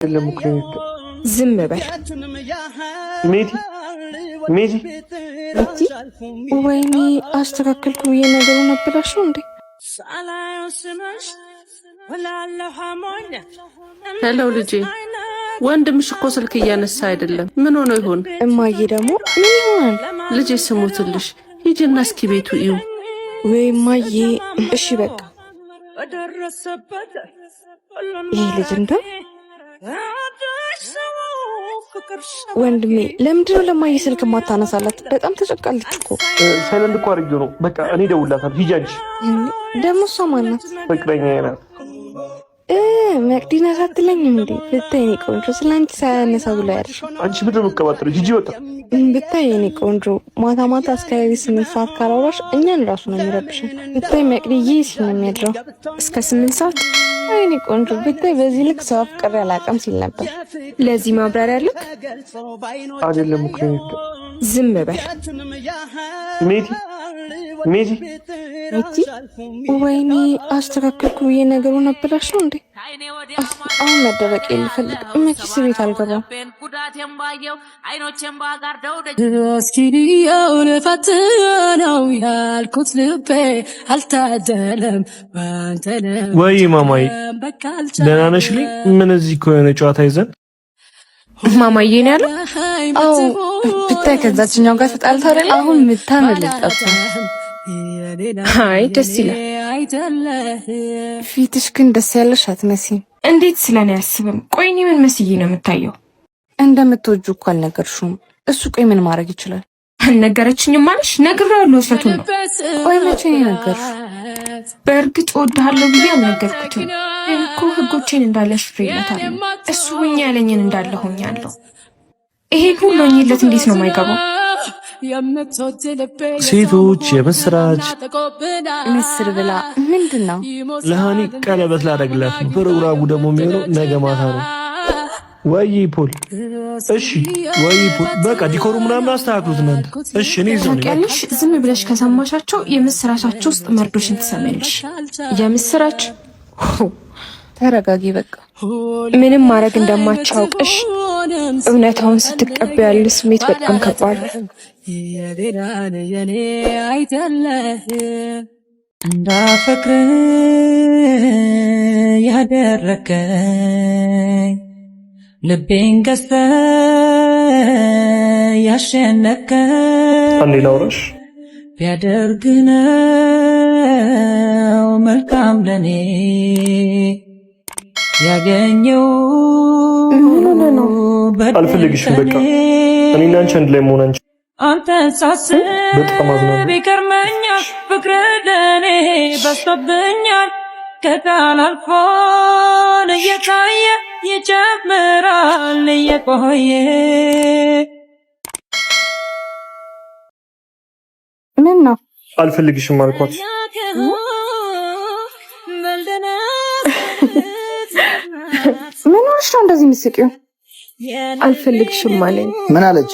ዝም በል ሜጂ ወይኔ አስተካከልኩ ብዬ ነገሩን አበላሽው እንዴ? ሄሎ ልጄ፣ ወንድምሽ እኮ ስልክ እያነሳ አይደለም። ምን ሆኖ ይሆን? እማዬ ደግሞ ምን ይሆናል? ልጄ ስሙትልሽ፣ ሂጂና እስኪ ቤቱ እዩ። ወይ እማዬ፣ እሺ በቃ ይሄ ልጅ እንደው ወንድሜ ለምንድነው ለማየ ስልክ ማታነሳላት? በጣም ተጨቃለች እኮ። ሳይለንት እኮ አድርጌው ነው። በቃ እኔ እደውልላታለሁ። ሂጂ አንቺ። ደግሞ እሷ ማናት? ፍቅረኛዬ ናት። መቅዲና ሳትለኝም እንዴ? ብታይ የኔ ቆንጆ ስለአንቺ ሳያነሳ ብሎ ያድር። አንቺ ምንድን ነው የምትቀባጥረው? ሂጂ ወጣ። ብታይ የኔ ቆንጆ ማታ ማታ እስከ 8 ሰዓት ካላወራሽ እኛን ራሱ ነው የሚረብሽን። ብታይ መቅዲዬ ሲል ነው የሚያድረው እስከ 8 ሰዓት። አይኔ ቆንጆ ብታይ በዚህ ልክ ሰው አፍቅሬ አላውቅም ሲል ነበር። ለዚህ ማብራሪያ ልክ አይደለም እኮ። ዝም በል ሜጂ። ወይኔ አስተካከልኩ ብዬ ነገሩን አበላሽው እንዴ? አሁን መደበቅ ልፈልግ መኪስ ቤት አልገባም። እስኪንየውን ፈትነው ያልኩት ልቤ አልታደለም። ወይ ማማዬ ደህና ነሽ? ምን እዚህ እኮ የሆነ ጨዋታ ይዘን ማማዬ ነው ያለው። አዎ ብታይ ከዛችኛው ጋር ተጣልታ አይደል? አሁን ምታመልጣት። አይ ደስ ይላል። ፊትሽ ግን ደስ ያለሽ አትመስይም። እንዴት ስለኔ አያስብም? ቆይ እኔ ምን መስዬ ነው የምታየው? እንደምትወጁ እኮ አልነገርሽውም። እሱ ቆይ ምን ማድረግ ይችላል? አልነገረችኝም ማለሽ? ነግሬዋለሁ፣ ውሸቱን ነው። ቆይ መቼ ነው የነገርሽው? በእርግጥ እወድሃለሁ ብዬ አልነገርኩትም እኮ። ህጎቼን እንዳለ ሽሬለታለሁ። እሱ ሁኛ ያለኝን እንዳለ ሆኛለሁ። ይሄ ሁሉ ሆኝለት እንዴት ነው የማይገባው? ሴቶች የምስራች ምስር ብላ ምንድን ነው? ለሃኒ ቀለበት ላደርግላት ነው። ፕሮግራሙ ደግሞ የሚሆነው ነገ ማታ ነው። ወይ ፖል፣ እሺ ወይ ፖል፣ በቃ ዲኮሩ ምናምን አስተካክሉት እናንተ። እሺ እኔ ታውቂያለሽ፣ ዝም ብለሽ ከሰማሻቸው የምስራቻቸው ውስጥ መርዶሽን ትሰማያለሽ። የምስራች ተረጋጊ፣ በቃ ምንም ማድረግ እንደማቻውቅሽ እውነታውን ስትቀበል ያለ ስሜት በጣም ከባድ ነው። እንዳፈቅር ያደረከኝ ልቤን ገዝተህ ያሸነፍከኝ አንዴ ላውራሽ ቢያደርግ ነው መልካም ለኔ ያገኘው አልፈልግሽም። በቃ እኔና አንቺ አንድ ላይ መሆን አንተን ሳስብ ይገርመኛል። ፍቅር ለኔ በዝቶብኛል። ከቃል አልፎ እየታየ ይጨምራል እየቆየ። ምን ነው አልፈልግሽም አልኳት። ምን ሆነሽ ነው እንደዚህ የምትስቂው? አልፈልግሽም አለኝ። ምን አለች?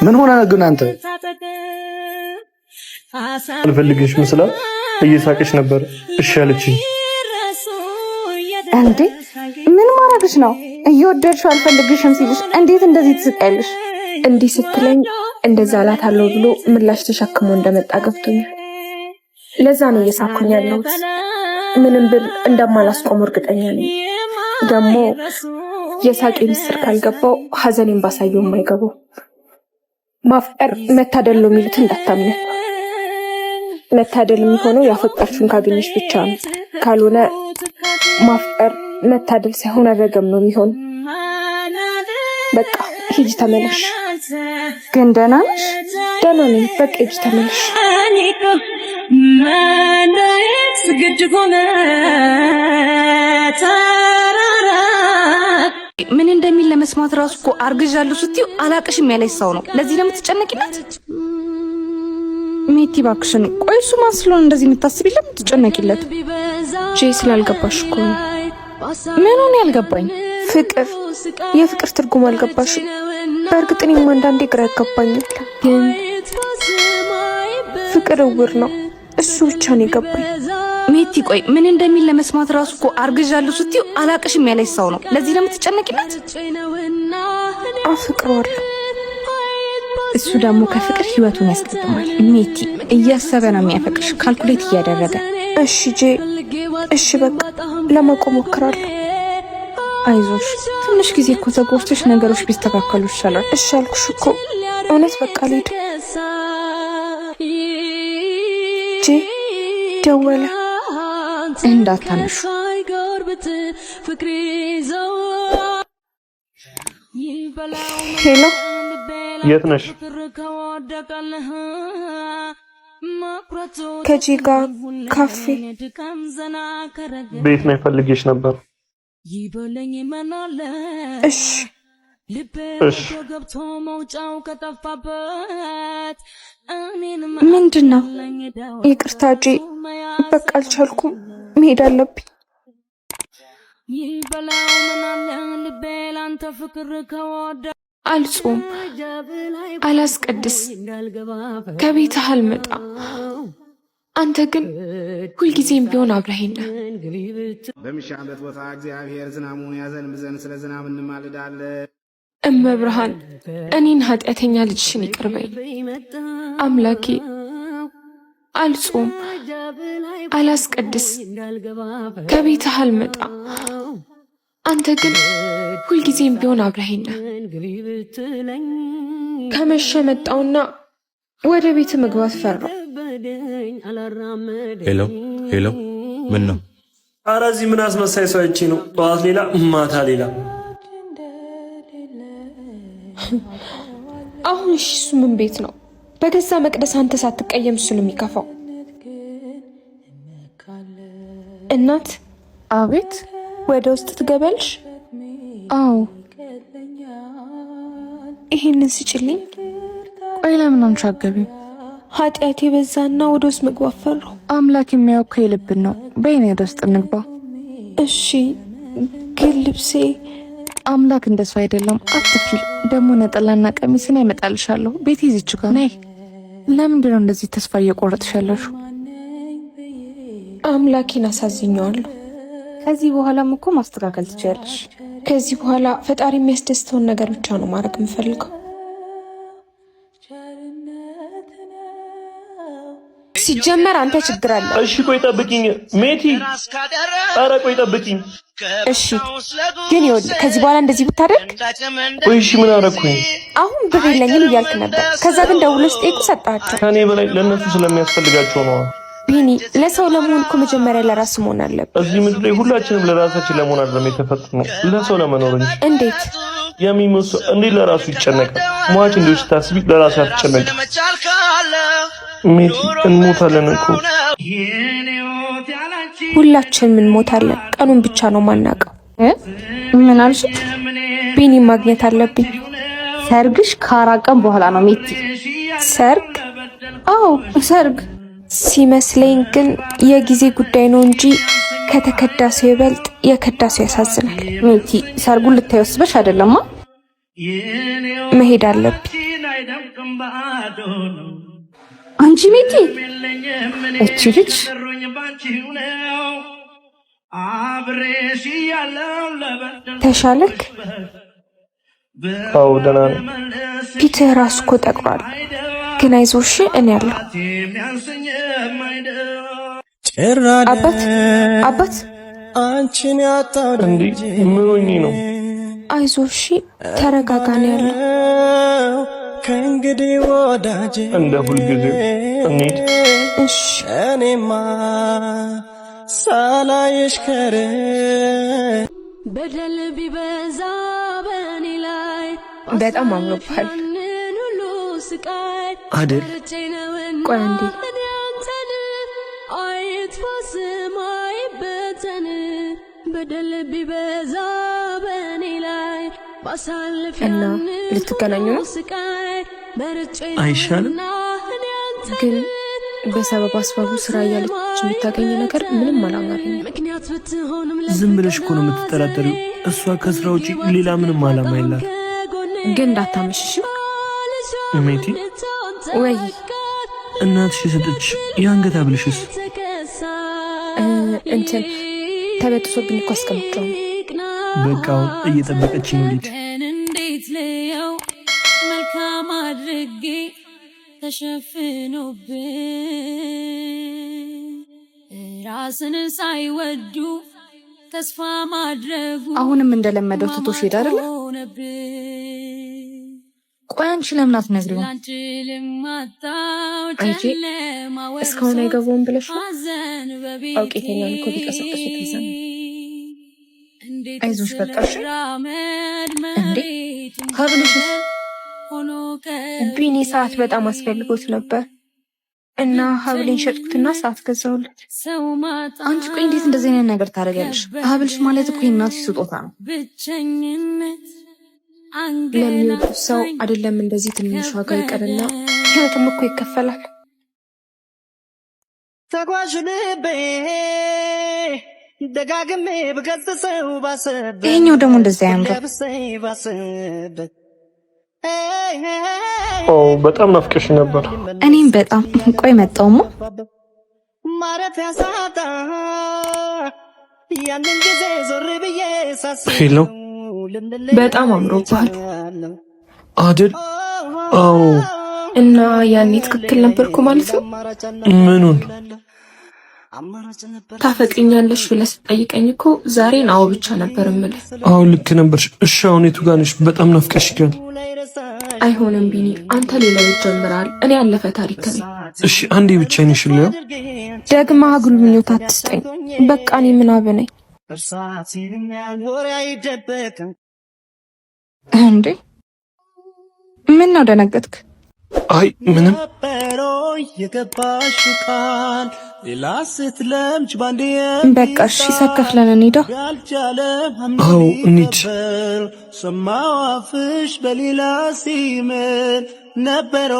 ምን ሆነ ግን አንተ? አልፈልግሽም ስላት እየሳቀች ነበር። እሺ አለችኝ። እንዴ ምን ማድረግሽ ነው? እየወደድሽው አልፈልግሽም ሲልሽ እንዴት እንደዚህ ትስቂያለሽ? እንዲህ ስትለኝ እንደዛ እላታለሁ ብሎ ምላሽ ተሸክሞ እንደመጣ ገብቶኛል። ለዛ ነው እየሳኩኝ ያለሁት። ምንም ብል እንደማላስቆም እርግጠኛ ነኝ። ደግሞ የሳቄ ምስጢር ካልገባው ሐዘኔን ባሳየው የማይገባው ማፍቀር መታደል ነው የሚሉት እንዳታምነ። መታደል የሚሆነው ያፈቀርሽውን ካገኘሽ ብቻ ነው። ካልሆነ ማፍቀር መታደል ሳይሆን አረገም ነው የሚሆን። በቃ ሂጂ ተመለሽ። ግን ደህና ነሽ? ደህና ነኝ። በቃ ሂጂ ተመለሽ። ምን እንደሚል ለመስማት ራሱ እኮ አርግዣለሁ ስትዩ አላቅሽም ያለሽ ሰው ነው። ለዚህ ደግሞ ትጨነቂለት? ሜቲ እባክሽን፣ ቆይ እሱ ማን ስለሆነ እንደዚህ የምታስቢለት ትጨነቂለት? ጄ ስላልገባሽ እኮ ነው። ምኑን ያልገባኝ? ፍቅር፣ የፍቅር ትርጉም አልገባሽም? በእርግጥ እኔም አንዳንዴ ግራ ያጋባኛል። ግን ፍቅር እውር ነው። እሱ ብቻ ነው የገባኝ። ሜቲ ቆይ ምን እንደሚል ለመስማት ራሱ እኮ አርግዣለሁ ስትዩ አላቅሽም ያለሽ ሰው ነው። ለዚህ ነው የምትጨነቂለት? አፍቅሯለሁ። እሱ ደግሞ ከፍቅር ህይወቱን ያስቀድማል። ሜቲ እያሰበ ነው የሚያፈቅርሽ፣ ካልኩሌት እያደረገ። እሺ ጄ፣ እሺ በቃ ለመቆም ሞክራለሁ። አይዞሽ፣ ትንሽ ጊዜ እኮ ተጎድተሽ ነገሮች ቢስተካከሉ ይሻላል። እሺ አልኩሽ እኮ እውነት። በቃ ልሂድ። ጄ ደወለ። እንዳታነሹ። ሄሎ፣ የት ነሽ? ከጂ ጋር ካፌ። ቤት ነው ፈልጌሽ ነበር። እሺ እሺ። ምንድን ነው? ይቅርታ ጂ፣ በቃ አልቻልኩም፣ መሄድ አለብኝ። አልጾም፣ አላስቀድስ፣ ከቤትህ አልመጣ። አንተ ግን ሁልጊዜም ቢሆን አብረኸኝ ነህ። በሚሻበት ቦታ እግዚአብሔር ዝናሙን ያዘንብ ዘንድ ስለ ዝናብ እንማልዳለን። እመብርሃን እኔን ኃጢአተኛ ልጅሽን ይቅር በይኝ። አምላኬ አልጾም፣ አላስቀድስ፣ ከቤትህ አልመጣ። አንተ ግን ሁልጊዜም ቢሆን አብረኸኝ ነህ። ከመሸ መጣውና ወደ ቤት መግባት ፈራው። ሄሎ ሄሎ፣ ምን ነው? ኧረ እዚህ ምን አስመሳይ ሰው አይቼ ነው። ጠዋት ሌላ ማታ ሌላ። አሁን እሺ፣ እሱ ምን ቤት ነው? በገዛ መቅደስ አንተ ሳትቀየም እሱን የሚከፋው። እናት። አቤት። ወደ ውስጥ ትገበልሽ? አዎ። ይሄንን ስጭልኝ። ቆይ ለምን አንቺ አትገቢም? ኃጢአቴ በዛና ወደ ውስጥ መግባት ፈራሁ። አምላክ የሚያውቅ የልብን ነው። በይኔ ወደ ውስጥ እንግባ። እሺ፣ ግን ልብሴ። አምላክ እንደሱ አይደለም፣ አትፍሪ። ደግሞ ነጠላና ቀሚስን ያመጣልሻለሁ። ቤቴ እዚች ጋር ነይ። ለምንድን ነው እንደዚህ ተስፋ እየቆረጥሽ ያለሽው? አምላኬን አሳዝኘዋለሁ። ከዚህ በኋላም እኮ ማስተካከል ትችያለሽ። ከዚህ በኋላ ፈጣሪ የሚያስደስተውን ነገር ብቻ ነው ማድረግ የምፈልገው። ሲጀመር አንተ ችግር አለ። እሺ ቆይ ጠብቂኝ ሜቲ። ኧረ ቆይ ጠብቂኝ። እሺ ግን ይኸውልህ ከዚህ በኋላ እንደዚህ ብታደርግ። ቆይ እሺ ምን አደረኩኝ? አሁን ብር የለኝም እያልክ ነበር። ከዛ ግን ደውለህ ስጠይቁ ሰጣቸው። ከኔ በላይ ለእነሱ ስለሚያስፈልጋቸው ነው። ቢኒ፣ ለሰው ለመሆን እኮ መጀመሪያ ለራስ መሆን አለብን። እዚህ ምድር ላይ ሁላችንም ለራሳችን ለመሆን አይደለም የተፈጠርነው፣ ለሰው ለመኖር እንጂ። እንዴት የሚሞት ሰው እንዴት ለራሱ ይጨነቃል? ሟች እንዴት ስታስቢ ለራሱ አትጨነቂ። ሜቲ፣ እንሞታለን እኮ ሁላችንም እንሞታለን። ቀኑን ብቻ ነው ማናውቀው። ምን አልሽ? ቢኒ ማግኘት አለብኝ። ሰርግሽ ከ4 ቀን በኋላ ነው ሜቲ። ሰርግ? አዎ ሰርግ ሲመስለኝ ግን የጊዜ ጉዳይ ነው እንጂ ከተከዳ ሰው ይበልጥ የከዳ ሰው ያሳዝናል። ሜቲ፣ ሰርጉን ልታይወስበሽ አይደለማ? መሄድ አለብኝ። አንቺ ሜቲ፣ እቺ ልጅ ተሻለክ? አዎ ደህና ነኝ። ፊትህ ራሱ እኮ ጠቅሯል። ግን አይዞሽ፣ እኔ ያለሁ። አባት አንቺን ያጣው እንዴ ምን ሆኜ ነው? አይዞሽ፣ ተረጋጋ ነው ያለው። ከእንግዲህ ወዳጄ እንደ ሁልጊዜ እንሂድ። እሺ። እኔማ ሳላይሽ ከረ በደል ቢበዛ በእኔ ላይ በጣም አምሮብሃል አይደል? ቆይ አንዴ። በደል ቢበዛ በእኔ ላይ እና ልትገናኙ ነው? አይሻልም? ግን በሰበብ አስባቡ ስራ እያለች የምታገኘ ነገር ምንም አላማረኝም። ዝም ብለሽ እኮ ነው የምትጠራጠሪው። እሷ ከስራ ውጪ ሌላ ምንም አላማ የላት። ግን እንዳታመሽሽ ሜቲ። ወይ እናትሽ የሰጠች የአንገት ሐብልሽስ? እንትን ተበጥሶብኝ እኮ አስቀምጬው ነው። በቃ አሁን እየጠበቀችኝ ነው ልጅ። እንዴት ልየው መልካም አድርጌ ተሸፍኖብኝ ራስን ሳይወዱ ተስፋ ማድረጉ አሁንም እንደለመደው ትቶሽ ሄደ አይደል? ቆይ አንቺ ለምን አትነግሪውም? አንቺ እስካሁን አይገባውም ብለሽ አውቄተኛን እኮ ቢቀሰቀሱት ይዘን አይዞሽ በቃሽ። እንዴ ሀብልሽ ቢኒ ሰዓት በጣም አስፈልጎት ነበር እና ሀብልን ሸጥኩትና ሰዓት ገዛሁለት። አንቺ ቆይ እንዴት እንደዚህ አይነት ነገር ታደርጊያለሽ? ሀብልሽ ማለት እኮ የእናትሽ ስጦታ ነው። ለሚወዱት ሰው አይደለም እንደዚህ ትንሽ ዋጋ ይቀርና ህይወትም እኮ ይከፈላል። ተጓዥ ልቤ ደጋግሜ ብገስጸው ባሰበት ይሄኛው ደግሞ እንደዚህ አያምርም። በጣም ናፍቀሽ ነበር። እኔም በጣም ቆይ መጣውማ ማረፊያ ሳጣ ያንን ጊዜ ዞር ብዬ ሳስብ ሄሎ በጣም አምሮብሃል አይደል? አዎ። እና ያኔ ትክክል ነበርኩ ማለት ነው? ምኑን? ታፈቅኛለሽ ብለህ ስጠይቀኝ እኮ ዛሬን አዎ ብቻ ነበር የምልህ። አዎ ልክ ነበርሽ። እሺ አሁን የቱ ጋር ነሽ? በጣም ናፍቀሽኛል። አይሆንም ቢኒ፣ አንተ ሌላ ጀምራል፣ እኔ ያለፈ ታሪክ ነኝ። እሺ አንዴ ብቻ ነሽ ልዩ ደግማ አጉል ምኞት አትስጠኝ። በቃ እኔ ምናብ ነኝ እንዴ? ምን ነው ደነገጥክ? አይ ምንም። በቃ እሺ ሰከፍለን እንሂዳ። አዎ እንሂድ። ሰማው አፍሽ በሌላ ሲምል ነበሮ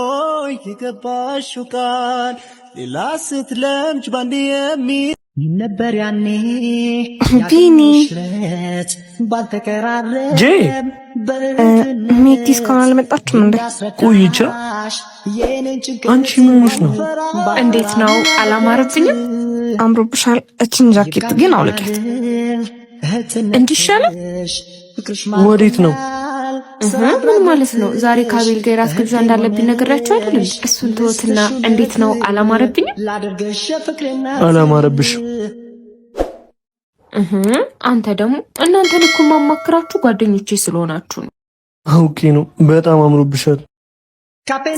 የገባሽው ቃል ሌላ ስትለምጅ ባንዴ የሚል ነበር ያኔ ቢኒ ጄ ሜቲ እስካሁን አልመጣችም እንዴ? ቆይቻ አንቺ ምን ሆነሽ ነው? እንዴት ነው? አላማረብኝም? አምሮብሻል። እችን ጃኬት ግን አውልቂያት እንዲሻለ። ወዴት ነው? ምን ማለት ነው? ዛሬ ከአቤል ጋር ራት ግብዣ እንዳለብኝ ነግራችሁ አይደል? እሱን ተወትና እንዴት ነው? አላማረብኝም? አላማረብሽ? አንተ ደግሞ እናንተን እኮ ማማክራችሁ ጓደኞቼ ስለሆናችሁ ነው። አውቄ ነው። በጣም አምሮብሻል።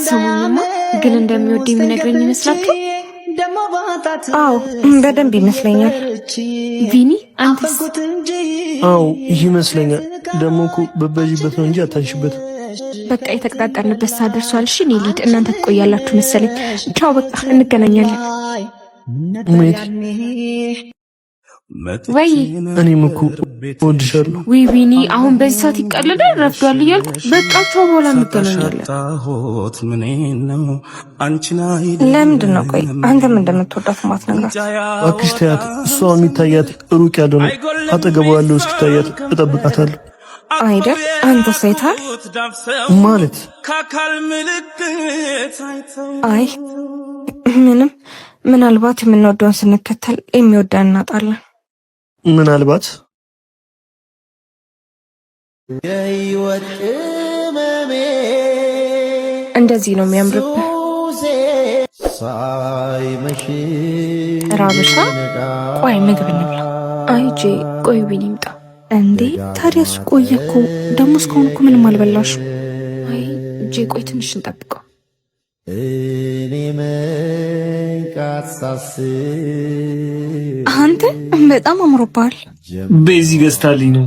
ስሙኝማ፣ ግን እንደሚወድ የሚነግረኝ ይመስላችሁ? አዎ በደንብ ይመስለኛል። ቪኒ አንተስ? አዎ ይመስለኛል። ደግሞ እኮ በበጂበት ነው እንጂ አታንሽበት። በቃ የተቀጣጠርንበት ሰዓት ደርሷል። እሺ እኔ ልሂድ፣ እናንተ ትቆያላችሁ መሰለኝ። ቻው፣ በቃ እንገናኛለን። ወይ እኔም እኮ እወድሻለሁ። ወይ ቪኒ፣ አሁን በዚህ ሰዓት ይቀልዳል? ረፍዷል እያልኩ በቃ ቻው፣ በኋላ እንገናኛለን። ለምንድን ነው ቆይ አንተም እንደምትወዳት ማትነግራት? እባክሽ ተያት። እሷ የሚታያት ሩቅ ያለው ነው። አጠገቧ ያለው እስኪታያት እጠብቃታለሁ። አይደል? አንተ ሳይታል ማለት አይ ምንም። ምናልባት የምንወደውን ስንከተል የሚወደን እናጣለን። ምናልባት እንደዚህ ነው የሚያምርብህ። ራብሻ ቆይ ምግብ እንብላ። አይ ጄ ቆይ ቢኒ ይምጣ። እንዴ ታዲያ እሱ ቆየ እኮ። ደግሞ እስካሁን እኮ ምንም አልበላሽም። አይ ጄ ቆይ ትንሽ እንጠብቀው። አንተ በጣም አምሮብሃል። በዚህ ገዝታልኝ ነው።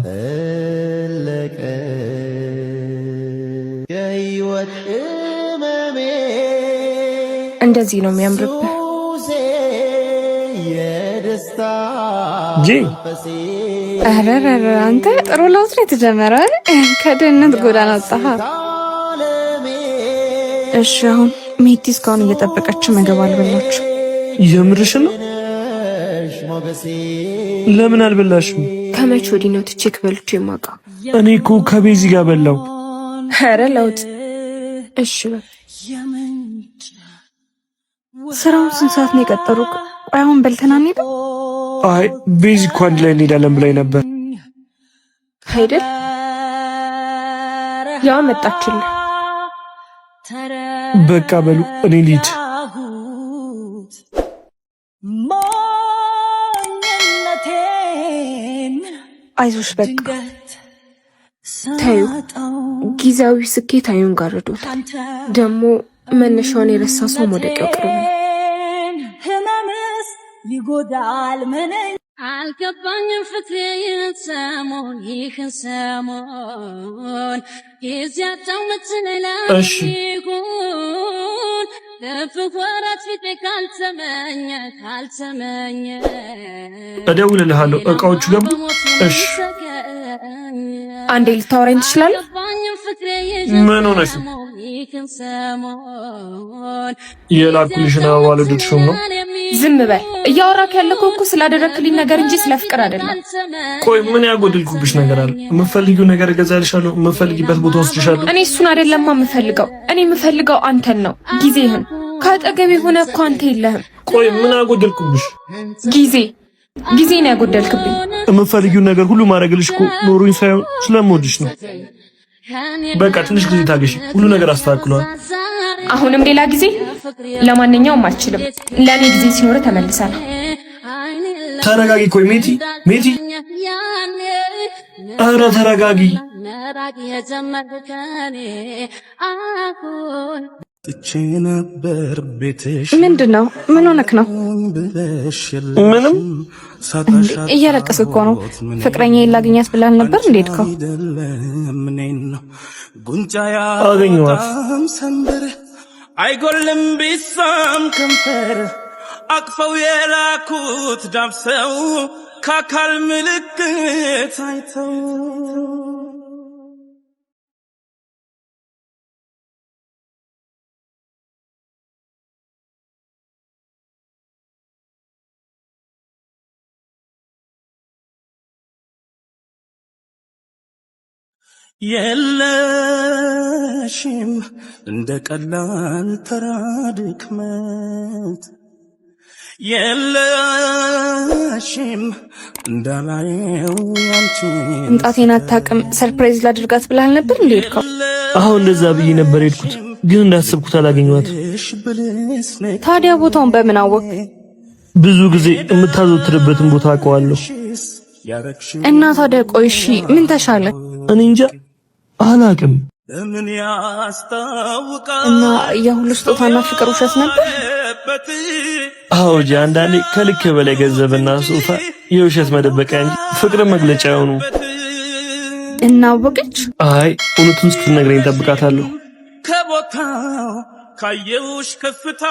እንደዚህ ነው የሚያምርብህ። ጄ ኧረ አንተ ጥሩ ለውጥ ነው የተጀመረ። ከድህነት ጎዳና ወጣህ። እሺ አሁን ሜቲ እስካሁን እየጠበቀች ምግብ አልበላችም። የምርሽ ነው? ለምን አልበላሽም? ከመቼ ወዲህ ነው ትቼክ በልቼ የማውቀው? እኔ እኮ ከቤዚ ጋር በላው። ኧረ ለውጥ። እሺ ስራውን ስንት ሰዓት ነው የቀጠሩት? ቆይ አሁን በልተና እንሂድ። አይ ቤዚ እኮ አንድ ላይ እንሄዳለን ብላኝ ነበር አይደል? ያው መጣችልህ። በቃ በሉ እኔ ልሂድ። አይዞሽ በቃ ታዩ። ጊዜያዊ ስኬት አይኑን ጋርዶታል። ደግሞ መነሻውን የረሳ ሰው መውደቂያው ቅርብ ነው። ይጎዳል ምን አልገባኝም ፍቅሬ ይህን ሰሞን የዚያቸው ምትለላ ይሁን ለፍቅራት ፊቴ ካልተመኘ እደውልልሃለሁ። እቃዎቹ ገቡ? እሺ አንዴ ልታወራኝ ትችላለህ? ምን ሆነሽ? የላኩልሽን አበባ ልወደድሽው ነው? ዝም በል። እያወራክ ያለከው እኮ ስላደረክልኝ ነገር እንጂ ስለ ፍቅር አይደለም። ቆይ ምን ያጎደልኩብሽ ነገር አለ? የምፈልጊው ነገር እገዛልሻለሁ፣ የምፈልጊበት ቦታ ወስድሻለሁ። እኔ እሱን አይደለማ የምፈልገው። እኔ የምፈልገው አንተን ነው፣ ጊዜህን። ከአጠገቤ ሆነ እኮ አንተ የለህም። ቆይ ምን ያጎደልኩብሽ? ጊዜ ነው ያጎደልክብኝ። የምፈልጊው ነገር ሁሉ ማድረግልሽ እኮ ኖሮኝ ሳይሆን ስለምወድሽ ነው። በቃ ትንሽ ጊዜ ታገሺ፣ ሁሉ ነገር አስተካክሏል። አሁንም ሌላ ጊዜ? ለማንኛውም አልችልም። ለእኔ ጊዜ ሲኖር ተመልሰናል። ተረጋጊ። ቆይ ሜቲ፣ ኧረ ተረጋጊ። ጥቼ ነበር ቤትሽ። ምንድን ነው? ምን ሆነክ ነው? ምንም። እያለቀስ እኮ ነው። ፍቅረኛ ላገኛት ብላል ነበር እንዴት ከው? አገኘኋት። አይጎልም ቢሳም ከንፈር አቅፈው የላኩት ዳብሰው ከአካል ምልክት አይተው የለሽም እንደ ቀላል ተራ ድክመት የለሽም እንዳላየው ያንቺን እንጣቴን አታውቅም። ሰርፕራይዝ ላድርጋት ብላል ነበር እንዴ ሄድከው? አሁን እንደዛ ብዬ ነበር ሄድኩት፣ ግን እንዳሰብኩት አላገኘኋት። ታዲያ ቦታውን በምን አወቅ? ብዙ ጊዜ የምታዘወትርበትን ቦታ አውቀዋለሁ። እና ታዲያ ቆይ እሺ ምን ተሻለ? እኔ እንጃ አላውቅም። እና የሁሉ ስጦታና ፍቅር ውሸት ነበር? አዎ እንጂ አንዳንዴ ከልክ በላይ ገንዘብና ስጦታ የውሸት መደበቂያ እንጂ ፍቅር መግለጫ አይሆኑ። እና አወቀች? አይ እውነቱን ስትነግረኝ እጠብቃታለሁ። ከቦታው ካየውሽ ከፍታ